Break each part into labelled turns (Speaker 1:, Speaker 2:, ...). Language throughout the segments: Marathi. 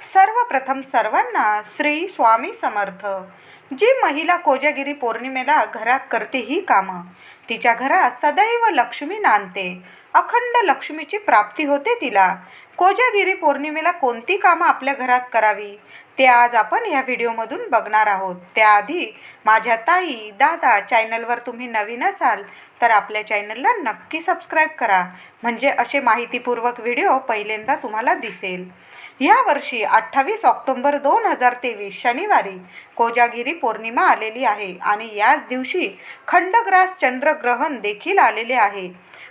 Speaker 1: सर्वप्रथम सर्वांना श्री स्वामी समर्थ. जी महिला कोजागिरी पौर्णिमेला घरात करते ही कामं, तिच्या घरात सदैव लक्ष्मी नांदते. अखंड लक्ष्मीची प्राप्ती होते तिला. कोजागिरी पौर्णिमेला कोणती कामं आपल्या घरात करावी ते आज आपण या व्हिडिओमधून बघणार आहोत. त्याआधी माझ्या ताई दादा चॅनलवर तुम्ही नवीन असाल तर आपल्या चॅनलला नक्की सबस्क्राईब करा, म्हणजे असे माहितीपूर्वक व्हिडिओ पहिल्यांदा तुम्हाला दिसेल. यावर्षी 28 ऑक्टोबर 2023 शनिवारी कोजागिरी पौर्णिमा आलेली आहे आणि याच दिवशी खंडग्रास चंद्रग्रहण देखील आलेले आहे.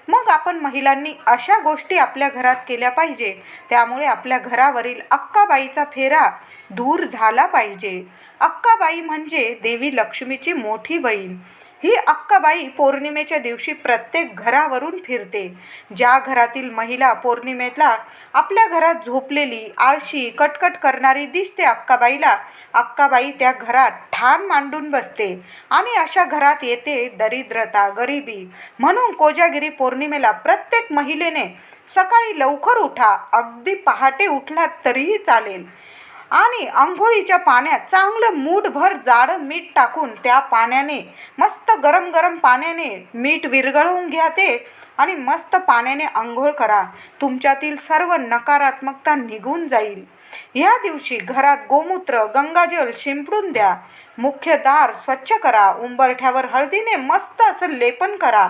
Speaker 1: मग आपण महिलांनी अशा गोष्टी आपल्या घरात केल्या पाहिजे, त्यामुळे आपल्या घरावरील अक्काबाईचा फेरा दूर झाला पाहिजे. अक्काबाई म्हणजे देवी लक्ष्मीची मोठी बहीण. ही अक्काबाई पौर्णिमेच्या दिवशी प्रत्येक घरावरून फिरते. ज्या घरातील महिला पौर्णिमेला आपल्या घरात झोपलेली, आळशी, कटकट करणारी दिसते अक्काबाईला, अक्काबाई त्या घरात ठाण मांडून बसते आणि अशा घरात येते दरिद्रता, गरिबी. म्हणून कोजागिरी पौर्णिमेला प्रत्येक महिलेने सकाळी लवकर उठा, अगदी पहाटे उठलात तरीही चालेल, आणि अंघोळीच्या पाण्यात चांगलं मूठभर जाडं मीठ टाकून त्या पाण्याने मस्त गरम गरम पाण्याने मीठ विरघळवून घ्या ते आणि मस्त पाण्याने अंघोळ करा. तुमच्यातील सर्व नकारात्मकता निघून जाईल. या दिवशी घरात गोमूत्र, गंगाजल शिंपडून द्या. मुख्य दार स्वच्छ करा. उंबरठ्यावर हळदीने मस्त असं लेपन करा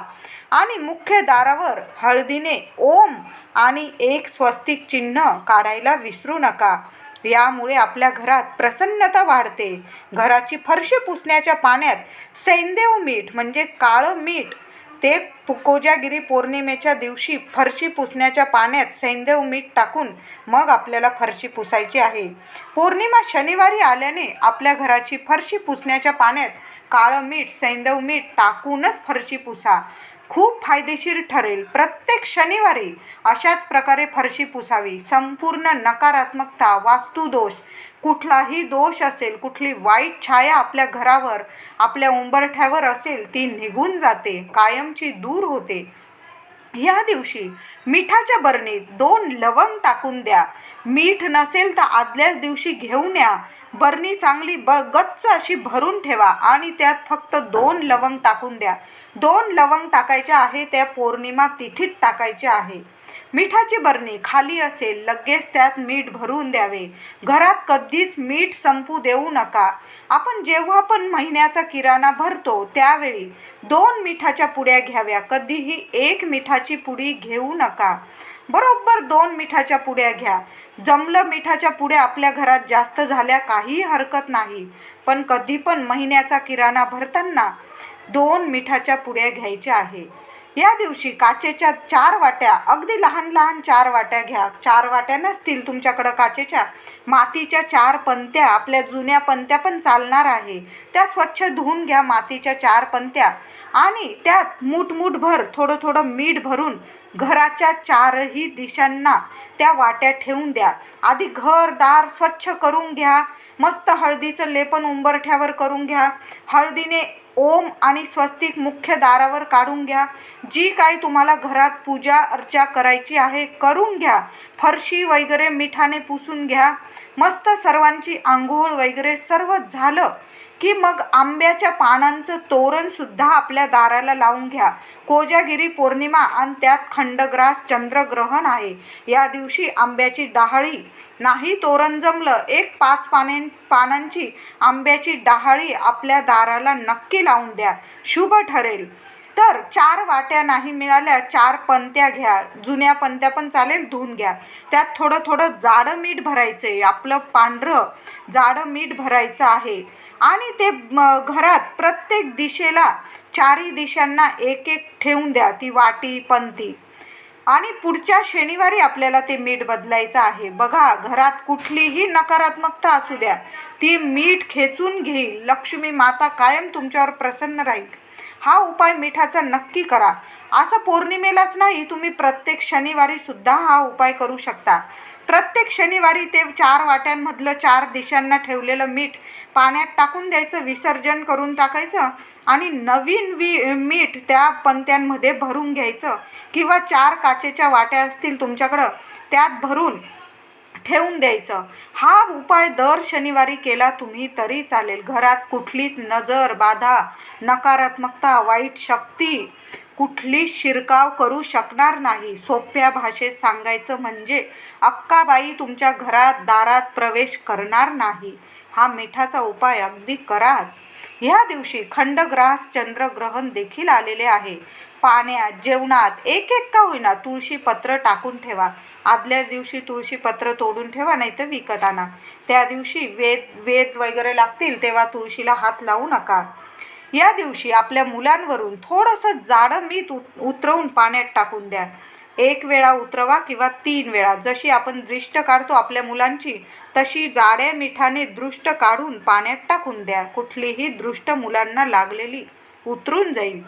Speaker 1: आणि मुख्य दारावर हळदीने ओम आणि एक स्वस्तिक चिन्ह काढायला विसरू नका. यामुळे आपल्या घरात प्रसन्नता वाढते. घराची फरशी पुसण्याच्या पाण्यात सैंधव मीठ म्हणजे काळं मीठ, ते कोजागिरी पौर्णिमेच्या दिवशी फरशी पुसण्याच्या पाण्यात सैंधव मीठ टाकून मग आपल्याला फरशी पुसायची आहे. पौर्णिमा शनिवारी आल्याने आपल्या घराची फरशी पुसण्याच्या पाण्यात काळं मीठ, सैंधव मीठ टाकूनच फरशी पुसा. खूप फायदेशीर ठरेल. प्रत्येक शनिवारी अशाच प्रकारे फरशी पुसावी. संपूर्ण नकारात्मकता, वास्तुदोष, कुठलाही दोष असेल, कुठली वाईट छाया आपल्या घरावर, आपल्या उंबरठ्यावर असेल, ती निघून जाते, कायमची दूर होते. या दिवशी मिठाच्या बरणीत 2 लवंग टाकून द्या. मीठ नसेल तर आदल्याच दिवशी घेऊन या. बरणी चांगली गच्च अशी भरून ठेवा आणि त्यात फक्त 2 लवंग टाकून द्या. 2 लवंग टाकायचे आहे त्या पौर्णिमा तिथीत टाकायचे आहे. मिठाची बरणी खाली असेल लगेच त्यात मीठ भरून द्यावे. घरात कधीच मीठ संपू देऊ नका. आपण जेव्हा पण महिन्याचा किराणा भरतो त्यावेळी 2 मिठाच्या पुड्या घ्याव्या. कधीही 1 मिठाची पुडी घेऊ नका. बरोबर 2 मिठाच्या पुड्या घ्या. जमलं मिठाच्या पुड्या आपल्या घरात जास्त झाल्या काही हरकत नाही, पण कधी पण महिन्याचा किराणा भरताना 2 मिठाच्या पुड्या घ्यायच्या आहे. या दिवशी काचेच्या 4 वाट्या, अगदी लहान लहान 4 वाट्या घ्या. 4 वाट्या नसतील तुमच्याकडं काचेच्या, मातीच्या 4 पंत्या, आपल्या जुन्या पंत्या पण चालणार आहे, त्या स्वच्छ धुवून घ्या. मातीच्या 4 पंत्या आणि त्यात मूठभर थोडं थोडं मीठ भरून घराच्या 4ही दिशांना त्या वाट्या ठेवून द्या. आधी घर दार स्वच्छ करून घ्या. मस्त हळदीचं लेपन उंबरठ्यावर करून घ्या. हळदीने ओम आणि स्वस्तिक मुख्य दारावर काढून घ्या. जी काही तुम्हाला घरात पूजा अर्चा करायची आहे करून घ्या. फरशी वगैरे मिठाने पुसून घ्या. मस्त सर्वांची आंघोळ वगैरे सर्व झालं की मग आंब्याच्या पानांचं तोरणसुद्धा आपल्या दाराला लावून घ्या. कोजागिरी पौर्णिमा आणि त्यात खंडग्रास चंद्रग्रहण आहे. या दिवशी आंब्याची डहाळी नाही, तोरण जमलं 5 पानांची आंब्याची डहाळी आपल्या दाराला नक्की लावून द्या. शुभ ठरेल. तर 4 वाट्या नाही मिळाल्या 4 पंत्या घ्या. जुन्या पंत्या पण चालेल, धुवून घ्या. त्यात थोडं थोडं जाडं मीठ भरायचं आहे. आपलं पांढरं जाडं मीठ भरायचं आहे आणि ते घरात प्रत्येक दिशेला 4ही दिशांना 1 ठेवून द्या, ती वाटी पंती. आणि पुढच्या शनिवारी आपल्याला ते मीठ बदलायचं आहे. बघा, घरात कुठलीही नकारात्मकता असू द्या, ती मीठ खेचून घेईल. लक्ष्मी माता कायम तुमच्यावर प्रसन्न राहील. हा उपाय मिठाचा नक्की करा. असं पौर्णिमेलाच नाही, तुम्ही प्रत्येक शनिवारी सुद्धा हा उपाय करू शकता. प्रत्येक शनिवारी ते 4 वाट्यांमधलं 4 दिशांना ठेवलेलं मीठ पाण्यात टाकून द्यायचं, विसर्जन करून टाकायचं आणि नवीन मीठ त्या पंत्यांमध्ये भरून घ्यायचं, किंवा 4 काचेच्या वाट्या असतील तुमच्याकडं त्यात भरून ठेवून द्यायचं. हा उपाय दर शनिवारी केला तुम्ही तरी चालेल. घरात कुठलीच नजर बाधा, नकारात्मकता, वाईट शक्ती कुठलीच शिरकाव करू शकणार नाही. सोप्या भाषेत सांगायचं म्हणजे अक्काबाई तुमच्या घरात दारात प्रवेश करणार नाही. हा मिठाचा उपाय अगदी कराच. ह्या दिवशी खंडग्रास चंद्रग्रहण देखील आलेले आहे. पाण्यात, जेवणात एक एक का होईना तुळशी पत्र टाकून ठेवा. आदल्या दिवशी तुळशी पत्र तोडून ठेवा, नाही तर विकत आणा. त्या दिवशी वेद वगैरे लागतील तेव्हा तुळशीला हात लावू नका. या दिवशी आपल्या मुलांवरून थोडंसं जाडं मीठ उतरवून पाण्यात टाकून द्या. 1 वेळा उतरवा किंवा 3 वेळा. जशी आपण दृष्ट काढतो आपल्या मुलांची, तशी जाड्या मिठाने दृष्ट काढून पाण्यात टाकून द्या. कुठलीही दृष्ट मुलांना लागलेली उतरून जाईल.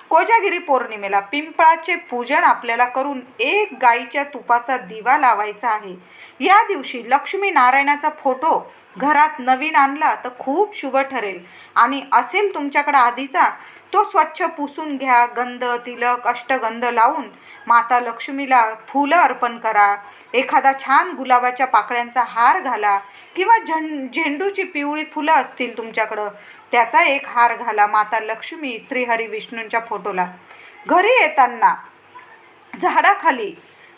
Speaker 1: कोजागिरी पौर्णिमेला पिंपळाचे पूजन आपल्याला करून 1 गाईच्या तुपाचा दिवा लावायचा आहे. या दिवशी लक्ष्मी नारायणाचा फोटो घरात नवीन आणला तर खूप शुभ ठरेल. आणि असेल तुमच्याकडे आधीचा, तो स्वच्छ पुसून घ्या. गंध, तिलक, अष्टगंध लावून माता लक्ष्मीला फुलं अर्पण करा. एखादा छान गुलाबाच्या पाकळ्यांचा हार घाला किंवा झेंडूची पिवळी फुलं असतील तुमच्याकडं, त्याचा एक हार घाला माता लक्ष्मी श्रीहरी विष्णूंच्या फोटोला. घरी येताना झाडाखाली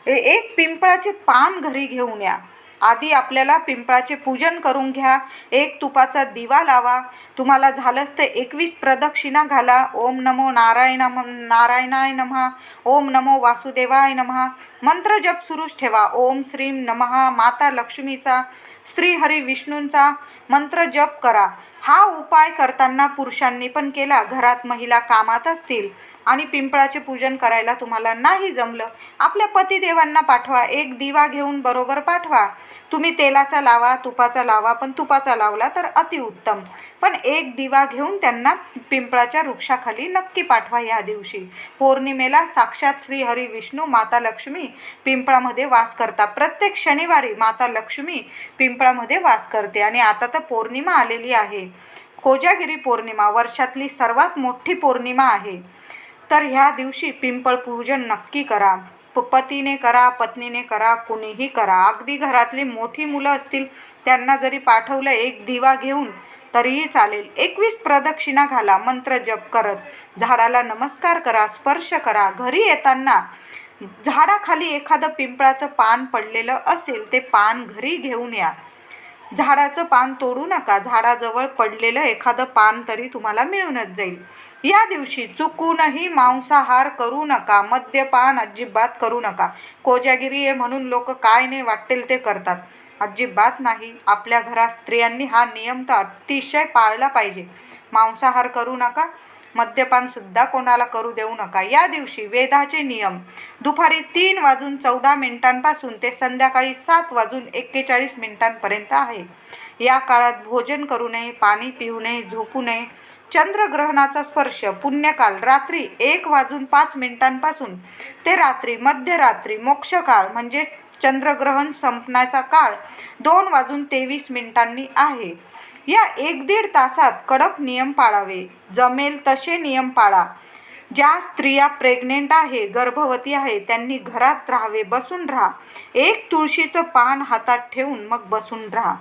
Speaker 1: एक पिंपळाचे पान घरी घेऊन या. आधी आपल्याला पिंपळाचे पूजन करून घ्या. 1 तुपाचा दिवा लावा. तुम्हाला झालंच ते 21 प्रदक्षिणा घाला. ओम नमो नारायणाय नमः, ओम नमो वासुदेवाय नमः. मंत्र जप सुरूच ठेवा. ओम श्रीम नमः. माता लक्ष्मीचा, श्री हरी विष्णूंचा मंत्र जप करा. हा उपाय करताना पुरुषांनी पण केला. घरात महिला कामात असतील आणि पिंपळाचे पूजन करायला तुम्हाला नाही जमलं, आपल्या पतिदेवांना पाठवा. 1 दिवा घेऊन बरोबर पाठवा. तुम्ही तेलाचा लावा, तुपाचा लावा, पण तुपाचा लावला तर अतिउत्तम. पण 1 दिवा घेऊन त्यांना पिंपळाच्या वृक्षाखाली नक्की पाठवा. या दिवशी पौर्णिमेला साक्षात श्री हरी विष्णू माता लक्ष्मी पिंपळामध्ये वास करता. प्रत्येक शनिवारी माता लक्ष्मी पिंपळामध्ये वास करते. आणि आता तर पौर्णिमा आलेली आहे. कोजागिरी पौर्णिमा वर्षातली सर्वात मोठी पौर्णिमा आहे. तर ह्या दिवशी पिंपळ पूजन नक्की करा. पतीने करा, पत्नीने करा, कुणीही करा. अगदी घरातली मोठी मुलं असतील त्यांना जरी पाठवलं 1 दिवा घेऊन तरीही चालेल. 21 प्रदक्षिणा घाला. मंत्र जप करत झाडाला नमस्कार करा, स्पर्श करा. घरी येताना झाडाखाली एखादं पिंपळाचं पान पडलेलं असेल ते पान घरी घेऊन या. झाडाचं पान तोडू नका. झाडाजवळ पडलेलं एखादं पान तरी तुम्हाला मिळूनच जाईल. या दिवशी चुकूनही मांसाहार करू नका. मद्यपान अजिबात करू नका. कोजागिरी आहे म्हणून लोक काय नाही वाटेल ते करतात. अजिबात नाही. आपल्या घरात स्त्रियांनी हा नियम तर अतिशय पाळला पाहिजे. मांसाहार करू नका. मद्यपान सुद्धा कोणाला करू देऊ नका. या दिवशी वेदाचे नियम दुपारी 3:14 ते संध्याकाळी 7:41 आहे. या काळात भोजन करू नये, पाणी पिऊ नये, झोपू नये. चंद्रग्रहणाचा स्पर्श पुण्यकाल रात्री 1:05 ते रात्री मध्यरात्री मोक्षकाळ म्हणजे चंद्रग्रहण संपण्याचा काळ 2:23 आहे. या 1-1.5 तासात कडक नियम पाळावे. जमेल तसे नियम पाळा. ज्या स्त्रिया प्रेग्नेंट आहे, गर्भवती आहे, त्यांनी घरात राहावे, बसून राहा. 1 तुळशीचं पान हातात ठेवून मग बसून राहा.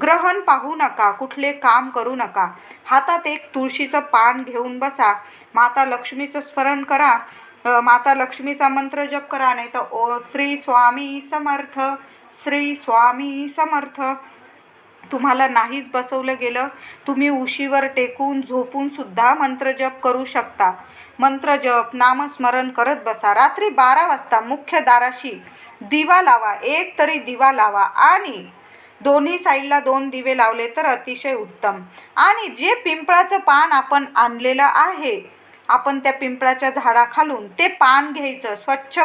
Speaker 1: ग्रहण पाहू नका, कुठले काम करू नका. हातात 1 तुळशीचं पान घेऊन बसा. माता लक्ष्मीचं स्मरण करा. माता लक्ष्मीचा मंत्र जप करा. नाही तर श्री स्वामी समर्थ, श्री स्वामी समर्थ. तुम्हाला नाहीच बसवलं गेलं, तुम्ही उशीवर टेकून झोपून सुद्धा मंत्र जप करू शकता. मंत्र जप नामस्मरण करत बसा. रात्री 12 वाजता मुख्य दाराशी दिवा लावा. 1 तरी दिवा लावा आणि दोन्ही साईडला 2 दिवे लावले तर अतिशय उत्तम. आणि जे पिंपळाचं पान आपण आणलेलं आहे, आपण त्या पिंपळाच्या झाडाखालून ते पान घ्यायचं, स्वच्छ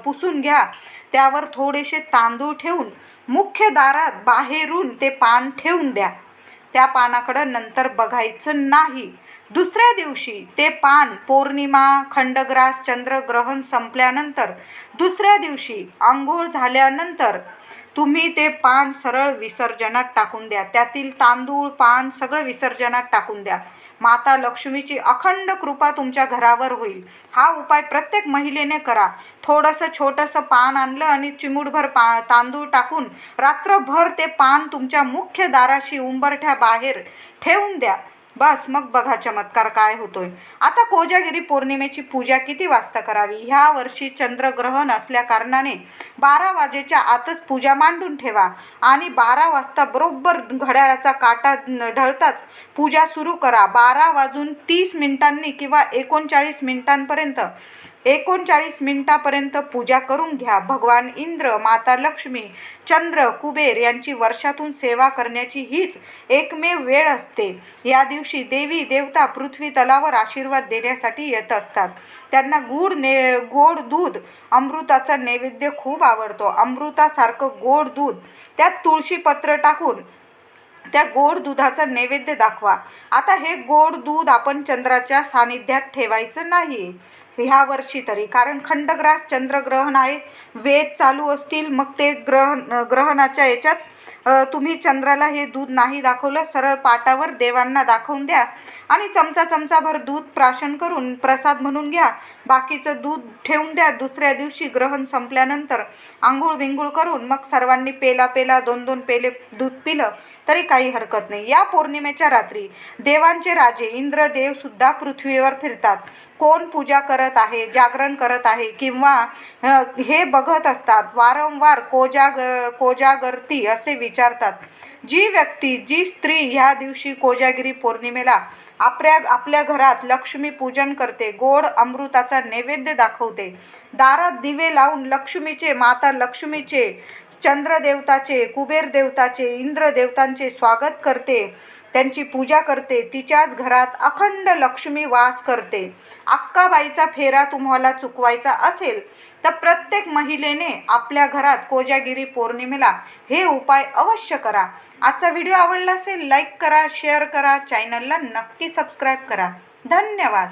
Speaker 1: पुसून घ्या. त्यावर थोडेसे तांदूळ ठेवून मुख्य दारात बाहेरून ते पान ठेवून द्या. त्या पानाकडं नंतर बघायचं नाही. दुसऱ्या दिवशी ते पान पौर्णिमा, खंडग्रास, चंद्रग्रहण संपल्यानंतर दुसऱ्या दिवशी आंघोळ झाल्यानंतर तुम्ही ते पान सरळ विसर्जनात टाकून द्या. त्यातील तांदूळ, पान सगळं विसर्जनात टाकून द्या. माता लक्ष्मीची अखंड कृपा तुमच्या घरावर होईल. हा उपाय प्रत्येक महिलेने करा. थोडंसं छोटंसं पान आणलं आणि चिमूटभर तांदूळ टाकून रात्रभर ते पान तुमच्या मुख्य दाराशी उंबरठ्याबाहेर ठेवून द्या. बस मग बघा चमत्कार काय होतोय. आता कोजागिरी पौर्णिमेची पूजा किती वाजता करावी? ह्या वर्षी चंद्रग्रहण असल्या कारणाने 12 वाजेच्या आतच पूजा मांडून ठेवा आणि 12 वाजता बरोबर घड्याळाचा काटा ढळताच पूजा सुरू करा. 12 वाजून 30 मिनिटांनी किंवा 39 मिनिटापर्यंत पूजा करून घ्या. भगवान इंद्र, माता लक्ष्मी, चंद्र, कुबेर यांची वर्षातून सेवा करण्याची हीच एकमेव वेळ असते. या दिवशी देवी देवता पृथ्वी तलावर आशीर्वाद देण्यासाठी येत असतात. त्यांना गोड दूध, अमृताचा नैवेद्य खूप आवडतो. अमृतासारखं गोड दूध, त्यात तुळशीपत्र टाकून त्या गोड दुधाचा नैवेद्य दाखवा. आता हे गोड दूध आपण चंद्राच्या सानिध्यात ठेवायचं नाही ह्या वर्षी तरी, कारण खंडग्रास चंद्रग्रहण आहे. वेद चालू असतील मग ते ग्रहणाच्या याच्यात तुम्ही चंद्राला हे दूध नाही दाखवलं. सरळ पाटावर देवांना दाखवून द्या आणि चमचाभर दूध प्राशन करून प्रसाद म्हणून घ्या. बाकीचं दूध ठेवून द्या. दुसऱ्या दिवशी ग्रहण संपल्यानंतर आंघोळ बिंघोळ करून मग सर्वांनी पेला 2-2 पेले दूध पिलं तरी काही हरकत नाही. या पौर्णिमेच्या रात्री देवांचे राजे इंद्रदेव सुद्धा पृथ्वीवर फिरतात. कोण पूजा करत आहे, जागरण करत आहे किंवा हे बघत असतात. वारंवार कोजागरती असे विचारतात. जी स्त्री ह्या दिवशी कोजागिरी पौर्णिमेला आपल्या घरात लक्ष्मी पूजन करते, गोड अमृताचा नैवेद्य दाखवते, दारात दिवे लावून लक्ष्मीचे, माता लक्ष्मीचे, चंद्रदेवताचे, कुबेर देवताचे, इंद्र देवतांचे स्वागत करते, त्यांची पूजा करते, तिच्याच घरात अखंड लक्ष्मी वास करते. अक्काबाईचा फेरा तुम्हाला चुकवायचा असेल तर प्रत्येक महिलेने आपल्या घरात कोजागिरी पौर्णिमेला हे उपाय अवश्य करा. आजचा व्हिडिओ आवडला असेल लाईक करा, शेअर करा, चॅनलला नक्की सबस्क्राईब करा. धन्यवाद.